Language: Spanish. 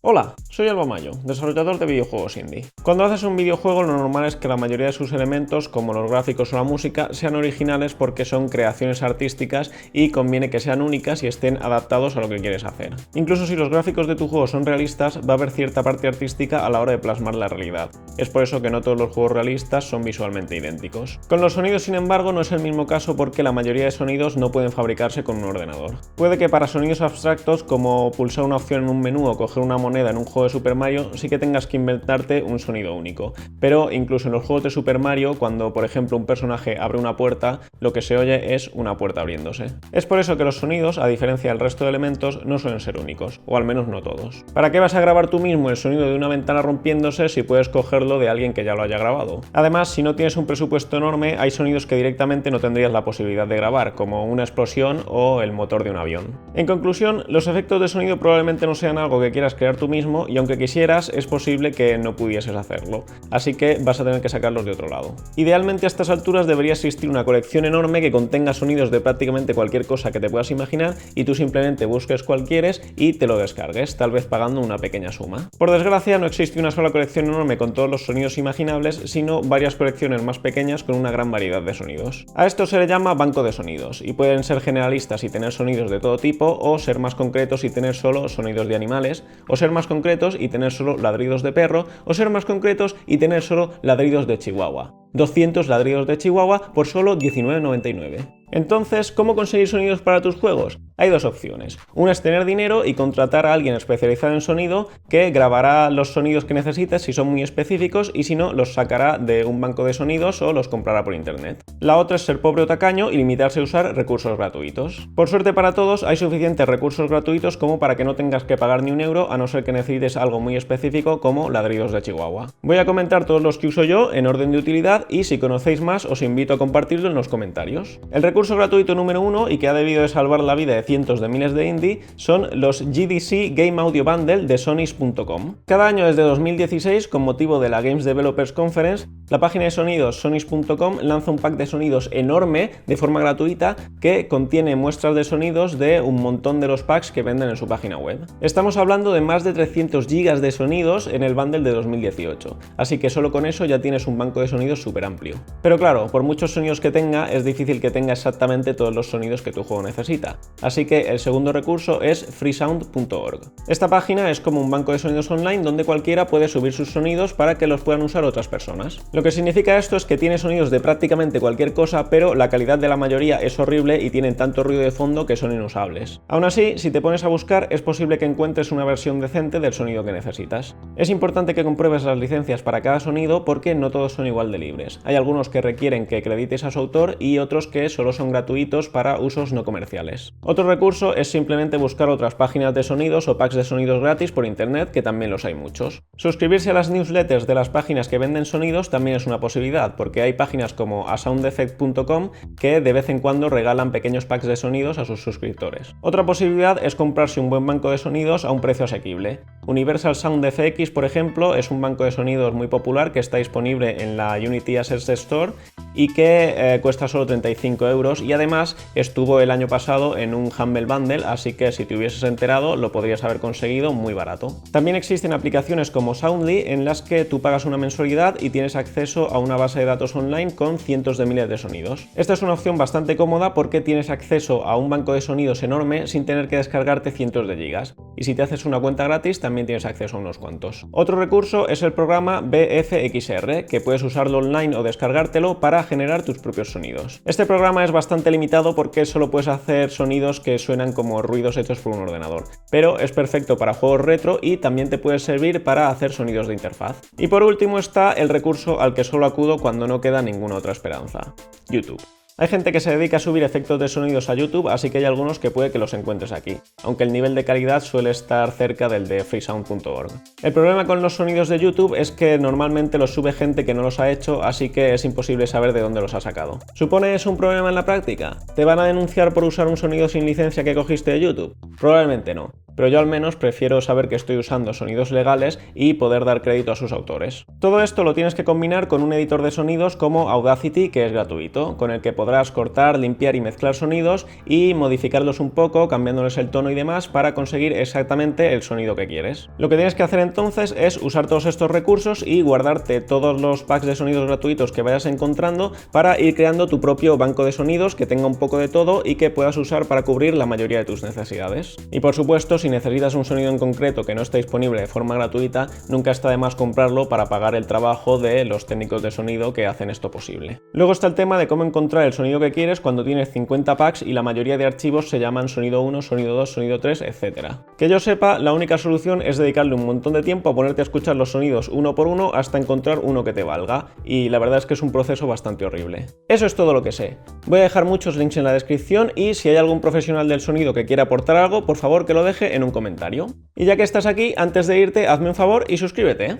Hola, soy Alba Mayo, desarrollador de videojuegos indie. Cuando haces un videojuego lo normal es que la mayoría de sus elementos, como los gráficos o la música, sean originales porque son creaciones artísticas y conviene que sean únicas y estén adaptados a lo que quieres hacer. Incluso si los gráficos de tu juego son realistas, va a haber cierta parte artística a la hora de plasmar la realidad. Es por eso que no todos los juegos realistas son visualmente idénticos. Con los sonidos, sin embargo, no es el mismo caso porque la mayoría de sonidos no pueden fabricarse con un ordenador. Puede que para sonidos abstractos, como pulsar una opción en un menú o coger una moneda en un juego de Super Mario, sí que tengas que inventarte un sonido único. Pero incluso en los juegos de Super Mario, cuando por ejemplo un personaje abre una puerta, lo que se oye es una puerta abriéndose. Es por eso que los sonidos, a diferencia del resto de elementos, no suelen ser únicos, o al menos no todos. ¿Para qué vas a grabar tú mismo el sonido de una ventana rompiéndose si puedes cogerlo de alguien que ya lo haya grabado? Además, si no tienes un presupuesto enorme, hay sonidos que directamente no tendrías la posibilidad de grabar, como una explosión o el motor de un avión. En conclusión, los efectos de sonido probablemente no sean algo que quieras crear tú mismo y aunque quisieras, es posible que no pudieses hacerlo, así que vas a tener que sacarlos de otro lado. Idealmente a estas alturas debería existir una colección enorme que contenga sonidos de prácticamente cualquier cosa que te puedas imaginar y tú simplemente busques cuál quieres y te lo descargues, tal vez pagando una pequeña suma. Por desgracia, no existe una sola colección enorme con todos los sonidos imaginables, sino varias colecciones más pequeñas con una gran variedad de sonidos. A esto se le llama banco de sonidos, y pueden ser generalistas y tener sonidos de todo tipo, o ser más concretos y tener solo sonidos de animales, o ser más concretos y tener solo ladridos de perro, o ser más concretos y tener solo ladridos de chihuahua. 200 ladridos de chihuahua por solo 19,99. Entonces, ¿cómo conseguir sonidos para tus juegos? Hay dos opciones. Una es tener dinero y contratar a alguien especializado en sonido que grabará los sonidos que necesites si son muy específicos y si no, los sacará de un banco de sonidos o los comprará por internet. La otra es ser pobre o tacaño y limitarse a usar recursos gratuitos. Por suerte para todos, hay suficientes recursos gratuitos como para que no tengas que pagar ni un euro a no ser que necesites algo muy específico como ladridos de chihuahua. Voy a comentar todos los que uso yo en orden de utilidad y si conocéis más os invito a compartirlo en los comentarios. El recurso gratuito número 1 y que ha debido de salvar la vida de cientos de miles de indie son los GDC Game Audio Bundle de Sonys.com. Cada año desde 2016, con motivo de la Games Developers Conference, la página de sonidos Sonys.com lanza un pack de sonidos enorme de forma gratuita que contiene muestras de sonidos de un montón de los packs que venden en su página web. Estamos hablando de más de 300 gigas de sonidos en el bundle de 2018, así que solo con eso ya tienes un banco de sonidos súper amplio. Pero claro, por muchos sonidos que tenga, es difícil que tenga exactamente todos los sonidos que tu juego necesita, así que el segundo recurso es freesound.org. Esta página es como un banco de sonidos online donde cualquiera puede subir sus sonidos para que los puedan usar otras personas. Lo que significa esto es que tiene sonidos de prácticamente cualquier cosa, pero la calidad de la mayoría es horrible y tienen tanto ruido de fondo que son inusables. Aún así, si te pones a buscar, es posible que encuentres una versión decente del sonido que necesitas. Es importante que compruebes las licencias para cada sonido porque no todos son igual de libres. Hay algunos que requieren que acredites a su autor y otros que solo son gratuitos para usos no comerciales. Otro recurso es simplemente buscar otras páginas de sonidos o packs de sonidos gratis por internet, que también los hay muchos. Suscribirse a las newsletters de las páginas que venden sonidos también es una posibilidad, porque hay páginas como asoundeffect.com que de vez en cuando regalan pequeños packs de sonidos a sus suscriptores. Otra posibilidad es comprarse un buen banco de sonidos a un precio asequible. Universal Sound FX, por ejemplo, es un banco de sonidos muy popular que está disponible en la Unity Assets Store y que cuesta solo 35 euros y además estuvo el año pasado en un Humble Bundle, así que si te hubieses enterado lo podrías haber conseguido muy barato. También existen aplicaciones como Soundly en las que tú pagas una mensualidad y tienes acceso a una base de datos online con cientos de miles de sonidos. Esta es una opción bastante cómoda porque tienes acceso a un banco de sonidos enorme sin tener que descargarte cientos de gigas. Y si te haces una cuenta gratis también tienes acceso a unos cuantos. Otro recurso es el programa BFXR, que puedes usarlo online o descargártelo para generar tus propios sonidos. Este programa es bastante limitado porque solo puedes hacer sonidos que suenan como ruidos hechos por un ordenador, pero es perfecto para juegos retro y también te puede servir para hacer sonidos de interfaz. Y por último está el recurso al que solo acudo cuando no queda ninguna otra esperanza: YouTube. Hay gente que se dedica a subir efectos de sonidos a YouTube, así que hay algunos que puede que los encuentres aquí, aunque el nivel de calidad suele estar cerca del de freesound.org. El problema con los sonidos de YouTube es que normalmente los sube gente que no los ha hecho, así que es imposible saber de dónde los ha sacado. ¿Supone eso un problema en la práctica? ¿Te van a denunciar por usar un sonido sin licencia que cogiste de YouTube? Probablemente no. pero yo al menos prefiero saber que estoy usando sonidos legales y poder dar crédito a sus autores. Todo esto lo tienes que combinar con un editor de sonidos como Audacity, que es gratuito, con el que podrás cortar, limpiar y mezclar sonidos y modificarlos un poco, cambiándoles el tono y demás para conseguir exactamente el sonido que quieres. Lo que tienes que hacer entonces es usar todos estos recursos y guardarte todos los packs de sonidos gratuitos que vayas encontrando para ir creando tu propio banco de sonidos que tenga un poco de todo y que puedas usar para cubrir la mayoría de tus necesidades. Y por supuesto, si necesitas un sonido en concreto que no esté disponible de forma gratuita, nunca está de más comprarlo para pagar el trabajo de los técnicos de sonido que hacen esto posible. Luego está el tema de cómo encontrar el sonido que quieres cuando tienes 50 packs y la mayoría de archivos se llaman sonido 1, sonido 2, sonido 3, etc. Que yo sepa, la única solución es dedicarle un montón de tiempo a ponerte a escuchar los sonidos uno por uno hasta encontrar uno que te valga, y la verdad es que es un proceso bastante horrible. Eso es todo lo que sé. Voy a dejar muchos links en la descripción y si hay algún profesional del sonido que quiera aportar algo, por favor que lo deje en un comentario. Y ya que estás aquí, antes de irte, hazme un favor y suscríbete, ¿eh?